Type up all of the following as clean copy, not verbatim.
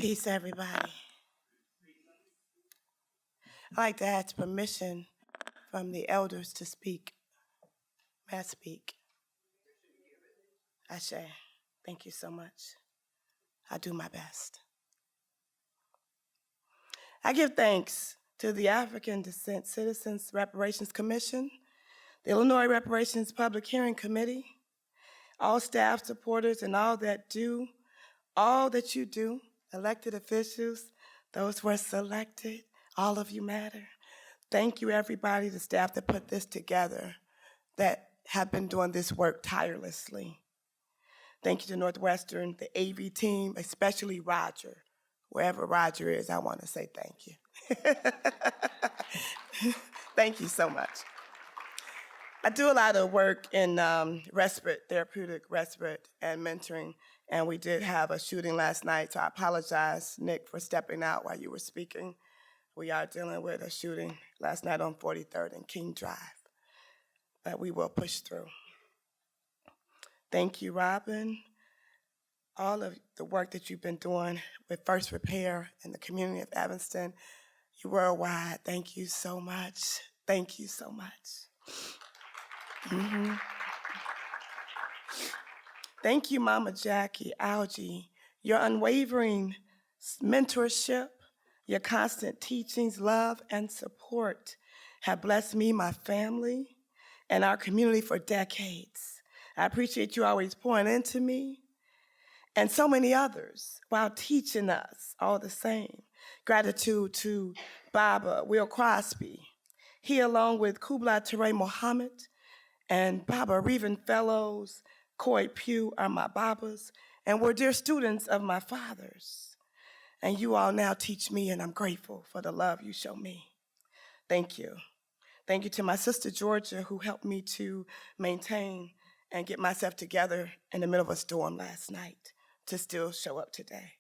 Peace, everybody. I'd like to ask permission from the elders to speak. May I speak? Ashe. Thank you so much. I'll do my best. I give thanks to the African Descent-Citizens Reparations Commission, the Illinois Reparations Public Hearing Committee, all staff supporters and all that you do, elected officials, those who are selected, all of you matter. Thank you, everybody, the staff that put this together, that have been doing this work tirelessly. Thank you to Northwestern, the AV team, especially Roger. Wherever Roger is, I want to say thank you. Thank you so much. I do a lot of work in therapeutic respite and mentoring, and we did have a shooting last night, so I apologize, Nick, for stepping out while you were speaking. We are dealing with a shooting last night on 43rd and King Drive, but we will push through. Thank you, Robin. All of the work that you've been doing with First Repair and the community of Evanston, you worldwide, thank you so much. Thank you so much. Mm-hmm. Thank you, Mama Jackie, Algie, your unwavering mentorship, your constant teachings, love, and support have blessed me, my family, and our community for decades. I appreciate you always pouring into me and so many others while teaching us all the same. Gratitude to Baba, Will Crosby. He, along with Kublai Ture Muhammad and Baba Reven Fellows, Coy Pugh are my Babas, and were dear students of my fathers. And you all now teach me, and I'm grateful for the love you show me. Thank you. Thank you to my sister Georgia, who helped me to maintain and get myself together in the middle of a storm last night to still show up today.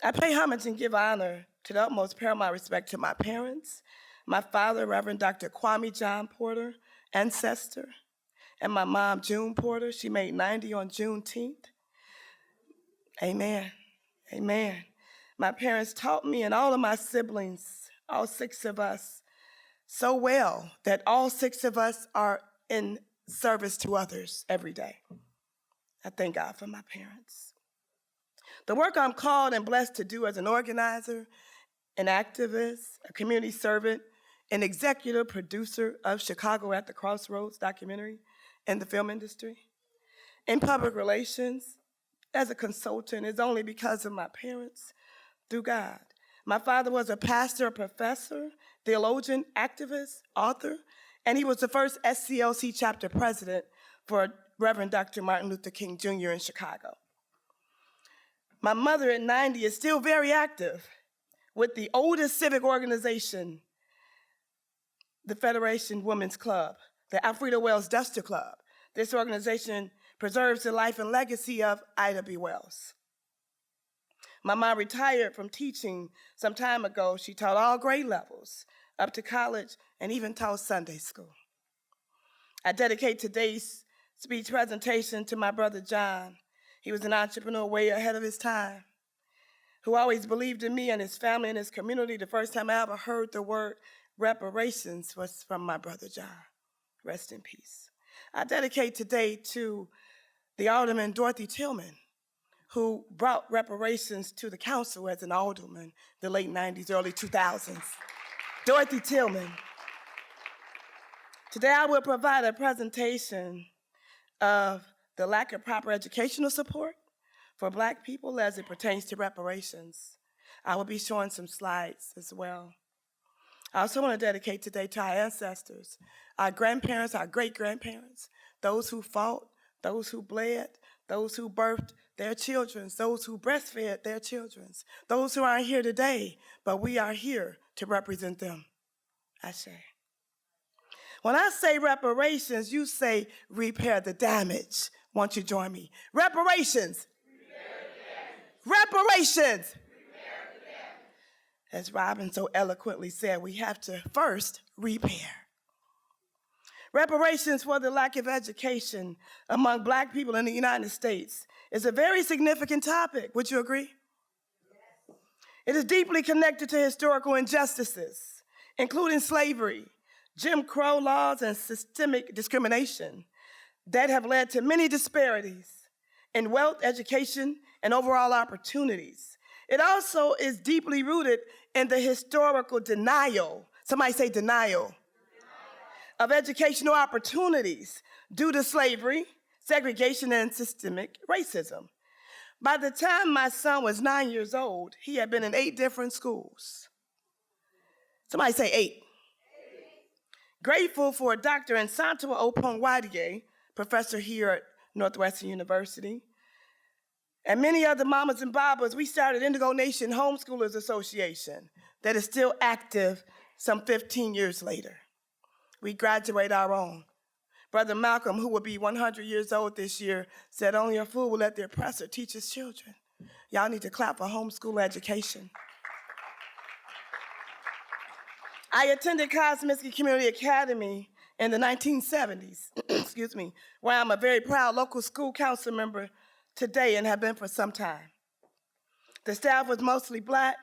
I pay homage and give honor to the utmost paramount respect to my parents, my father, Reverend Dr. Kwame John Porter, ancestor, and my mom, June Porter. She made 90 on Juneteenth. Amen. Amen. My parents taught me and all of my siblings, all 6 of us, so well that all 6 of us are in service to others every day. I thank God for my parents. The work I'm called and blessed to do as an organizer, an activist, a community servant, an executive producer of Chicago at the Crossroads documentary in the film industry, in public relations, as a consultant, is only because of my parents, through God. My father was a pastor, a professor, theologian, activist, author, and he was the first SCLC chapter president for Reverend Dr. Martin Luther King Jr. in Chicago. My mother at 90 is still very active with the oldest civic organization, the Federation Women's Club, the Alfreda Wells Duster Club. This organization preserves the life and legacy of Ida B. Wells. My mom retired from teaching some time ago. She taught all grade levels, up to college, and even taught Sunday school. I dedicate today's speech presentation to my brother John. He was an entrepreneur way ahead of his time, who always believed in me and his family and his community. The first time I ever heard the word reparations was from my brother John. Rest in peace. I dedicate today to the Alderman Dorothy Tillman, who brought reparations to the council as an alderman, the late 90s, early 2000s. Dorothy Tillman. Today I will provide a presentation of the lack of proper educational support for Black people as it pertains to reparations. I will be showing some slides as well. I also want to dedicate today to our ancestors, our grandparents, our great-grandparents, those who fought, those who bled, those who birthed their children, those who breastfed their children, those who aren't here today, but we are here to represent them. I say. When I say reparations, you say repair the damage. Won't you join me? Reparations. Reparations. As Robin so eloquently said, we have to first repair. Reparations for the lack of education among Black people in the United States is a very significant topic. Would you agree? It is deeply connected to historical injustices, including slavery, Jim Crow laws, and systemic discrimination that have led to many disparities in wealth, education, and overall opportunities. It also is deeply rooted in the historical denial, somebody say denial, of educational opportunities due to slavery, segregation, and systemic racism. By the time my son was 9 years old, he had been in 8 different schools. Somebody say 8. Grateful for Dr. Nsantua Opongwadie, professor here at Northwestern University, and many other mamas and babas, we started Indigo Nation Homeschoolers Association that is still active some 15 years later. We graduate our own. Brother Malcolm, who will be 100 years old this year, said only a fool will let the oppressor teach his children. Y'all need to clap for homeschool education. I attended Kosminski Community Academy in the 1970s, excuse me, where I'm a very proud local school council member today and have been for some time. The staff was mostly Black,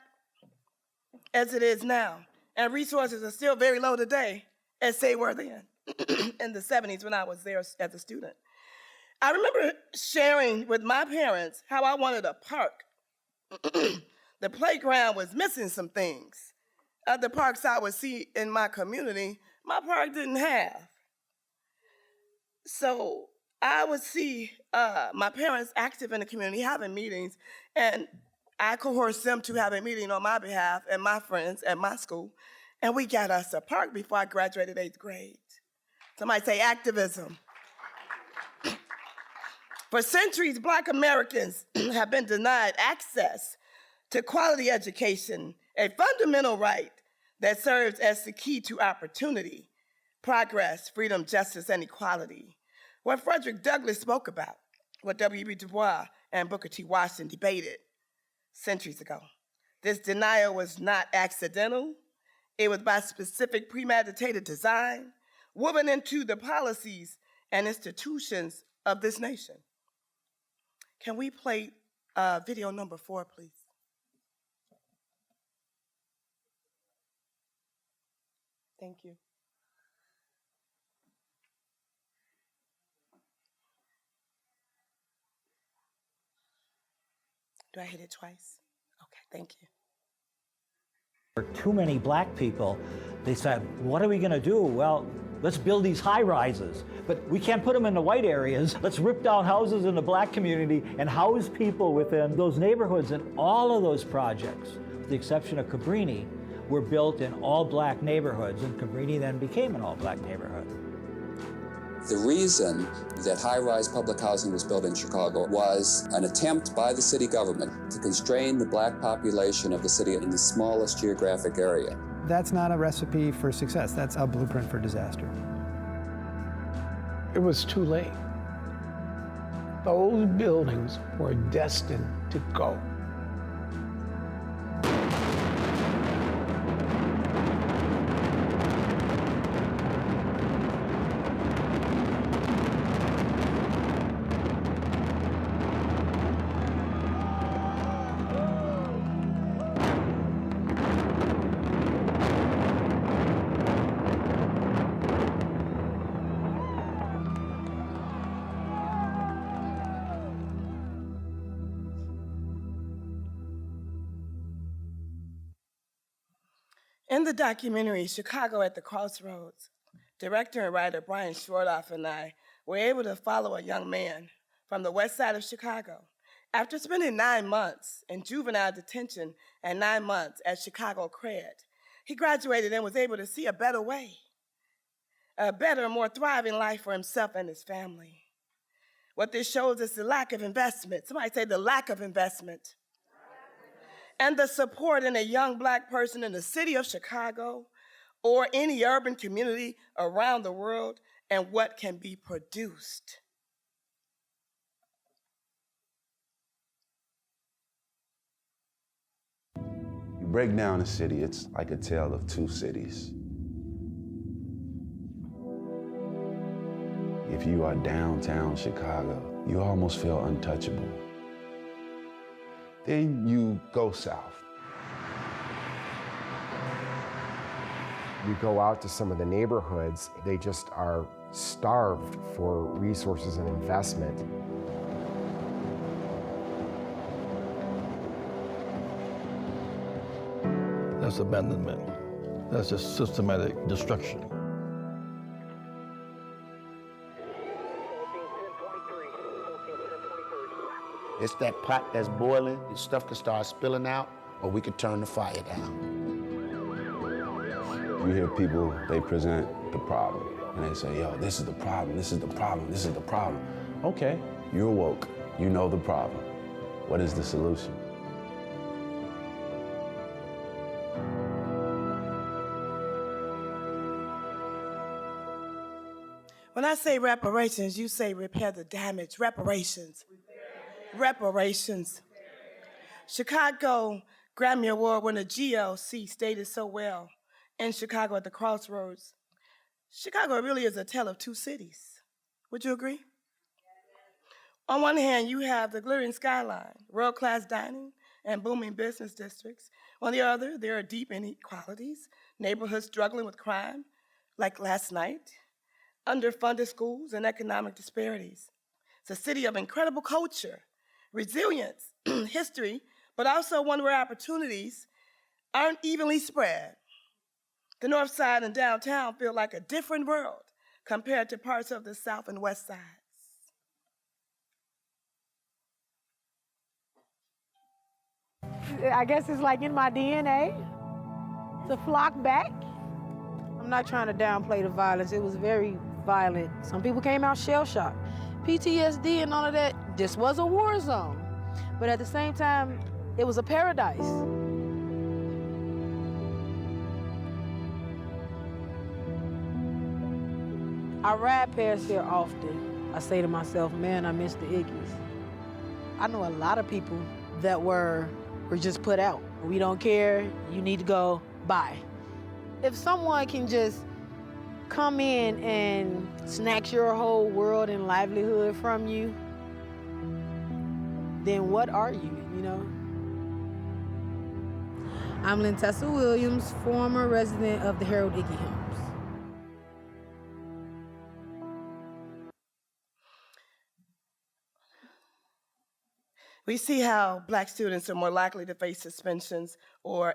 as it is now, and resources are still very low today, as they were then in the 70s when I was there as a student. I remember sharing with my parents how I wanted a park. The playground was missing some things. Other parks I would see in my community, my park didn't have. So I would see my parents active in the community, having meetings, and I coerced them to have a meeting on my behalf and my friends at my school, and we got us a park before I graduated 8th grade. Somebody say activism. For centuries, Black Americans have been denied access to quality education, a fundamental right that serves as the key to opportunity, progress, freedom, justice, and equality. What Frederick Douglass spoke about, what W.E.B. Du Bois and Booker T. Washington debated centuries ago. This denial was not accidental. It was by specific premeditated design, woven into the policies and institutions of this nation. Can we play video number 4, please? Thank you. Do I hit it twice? Okay, thank you. For too many Black people, they said, what are we going to do? Well, let's build these high rises, but we can't put them in the white areas. Let's rip down houses in the Black community and house people within those neighborhoods. And all of those projects, with the exception of Cabrini, were built in all Black neighborhoods, and Cabrini then became an all Black neighborhood. The reason that high-rise public housing was built in Chicago was an attempt by the city government to constrain the Black population of the city in the smallest geographic area. That's not a recipe for success. That's a blueprint for disaster. It was too late. Those buildings were destined to go. In the documentary, Chicago at the Crossroads, director and writer Brian Schwartoff and I were able to follow a young man from the west side of Chicago. After spending 9 months in juvenile detention and 9 months at Chicago Cred, he graduated and was able to see a better way, a better, more thriving life for himself and his family. What this shows is the lack of investment. Somebody say the lack of investment. And the support in a young Black person in the city of Chicago or any urban community around the world and what can be produced. You break down a city, it's like a tale of two cities. if you are downtown Chicago, you almost feel untouchable. Then you go south. You go out to some of the neighborhoods, they just are starved for resources and investment. That's abandonment. That's just systematic destruction. It's that pot that's boiling, and stuff can start spilling out, or we can turn the fire down. You hear people, they present the problem, and they say, yo, this is the problem, this is the problem, this is the problem. Okay, you're woke, you know the problem. What is the solution? When I say reparations, you say repair the damage. Reparations. Reparations. Chicago Grammy Award winner GLC stated so well in Chicago at the Crossroads. Chicago really is a tale of two cities. Would you agree? On one hand, you have the glittering skyline, world-class dining, and booming business districts. On the other, there are deep inequalities, neighborhoods struggling with crime, like last night, underfunded schools, and economic disparities. It's a city of incredible culture, resilience, history, but also one where opportunities aren't evenly spread. The North Side and downtown feel like a different world compared to parts of the South and West Sides. I guess it's like in my DNA to flock back. I'm not trying to downplay the violence. It was very violent. Some people came out shell-shocked. PTSD and all of that. This was a war zone. But at the same time, it was a paradise. I ride past here often. I say to myself, man, I miss the Iggies. I know a lot of people that were just put out. We don't care, you need to go, bye. If someone can just come in and snatch your whole world and livelihood from you, then what are you, you know? I'm Lintessa Williams, former resident of the Harold Iggy Homes. We see how Black students are more likely to face suspensions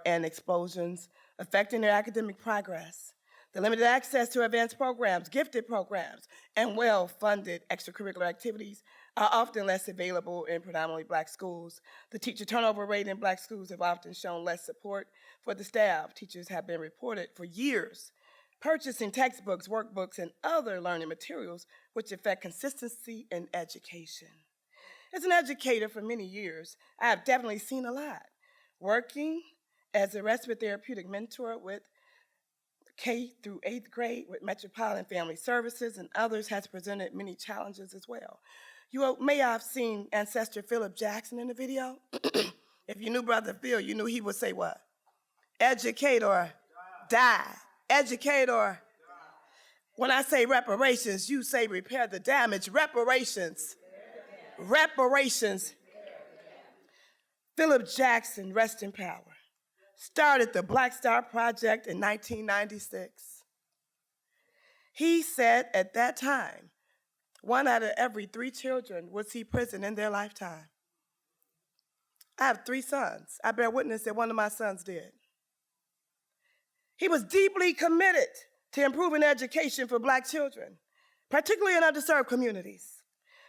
and expulsions, affecting their academic progress. The limited access to advanced programs, gifted programs, and well-funded extracurricular activities are often less available in predominantly Black schools. The teacher turnover rate in Black schools have often shown less support for the staff. Teachers have been reported for years purchasing textbooks, workbooks, and other learning materials which affect consistency in education. As an educator for many years, I have definitely seen a lot. Working as a respite therapeutic mentor with K through 8th grade with Metropolitan Family Services and others has presented many challenges as well. You may have seen ancestor Philip Jackson in the video. If you knew Brother Phil, you knew he would say what? Educate or die. Educate or... When I say reparations, you say repair the damage. Reparations. Reparations. Philip Jackson, rest in power, started the Black Star Project in 1996. He said at that time, 1 out of every 3 children would see prison in their lifetime. I have 3 sons. I bear witness that one of my sons did. He was deeply committed to improving education for Black children, particularly in underserved communities.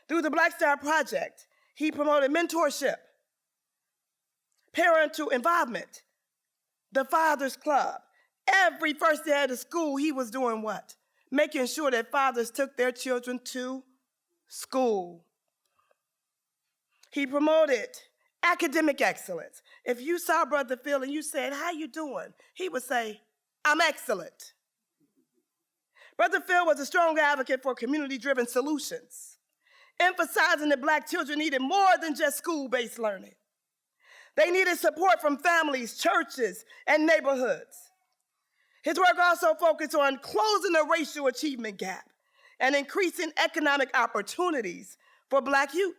Through the Black Star Project, he promoted mentorship, parental involvement, the Fathers Club. Every first day of school, he was doing what? Making sure that fathers took their children to school. He promoted academic excellence. If you saw Brother Phil and you said, how you doing? He would say, I'm excellent. Brother Phil was a strong advocate for community-driven solutions, emphasizing that Black children needed more than just school-based learning. They needed support from families, churches, and neighborhoods. His work also focused on closing the racial achievement gap, and increasing economic opportunities for Black youth.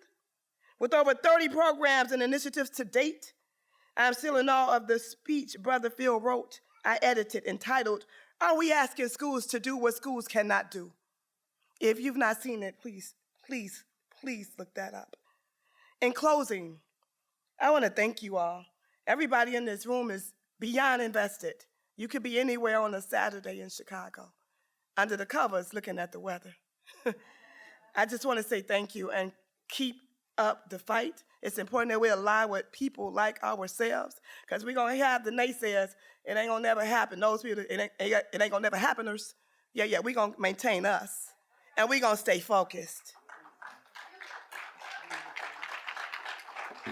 With over 30 programs and initiatives to date, I'm still in awe of the speech Brother Phil wrote, I edited, entitled, Are We Asking Schools to Do What Schools Cannot Do? If you've not seen it, please look that up. In closing, I want to thank you all. Everybody in this room is beyond invested. You could be anywhere on a Saturday in Chicago, under the covers looking at the weather. I just want to say thank you and keep up the fight. It's important that we align with people like ourselves, because we're going to have the naysayers. It ain't going to never happen. Those people, it ain't going to never happeners. Yeah, we're going to maintain us, and we're going to stay focused.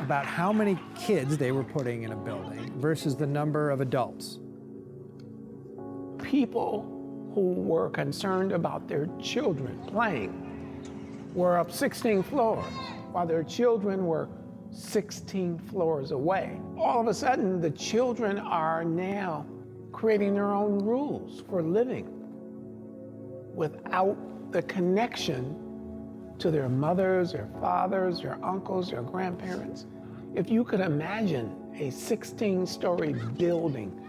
About how many kids they were putting in a building versus the number of adults. People who were concerned about their children playing were up 16 floors, while their children were 16 floors away. All of a sudden, the children are now creating their own rules for living without the connection to their mothers, their fathers, their uncles, their grandparents. If you could imagine a 16-story building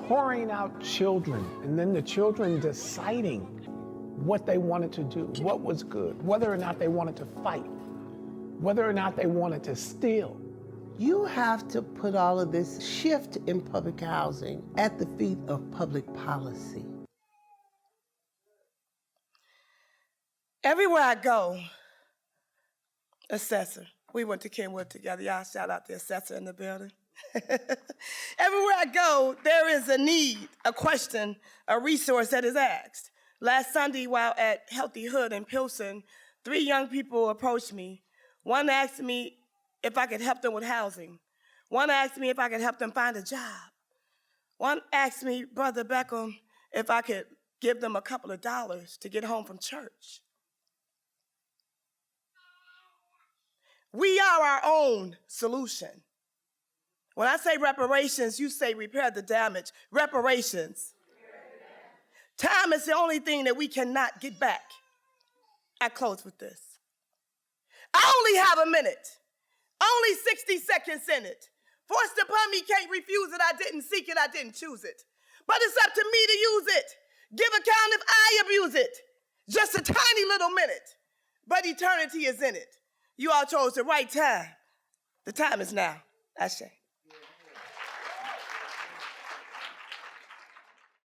pouring out children, and then the children deciding what they wanted to do, what was good, whether or not they wanted to fight, whether or not they wanted to steal. You have to put all of this shift in public housing at the feet of public policy. Everywhere I go, assessor. We went to Kenwood together. Y'all shout out the assessor in the building. Everywhere I go, there is a need, a question, a resource that is asked. Last Sunday, while at Healthy Hood in Pilsen, 3 young people approached me. One asked me if I could help them with housing. One asked me if I could help them find a job. One asked me, Brother Beckham, if I could give them a couple of dollars to get home from church. We are our own solution. When I say reparations, you say repair the damage. Reparations. Time is the only thing that we cannot get back. I close with this. I only have a minute, only 60 seconds in it. Forced upon me, can't refuse it. I didn't seek it, I didn't choose it. But it's up to me to use it. Give account if I abuse it. Just a tiny little minute, but eternity is in it. You all chose the right time. The time is now. Ashe.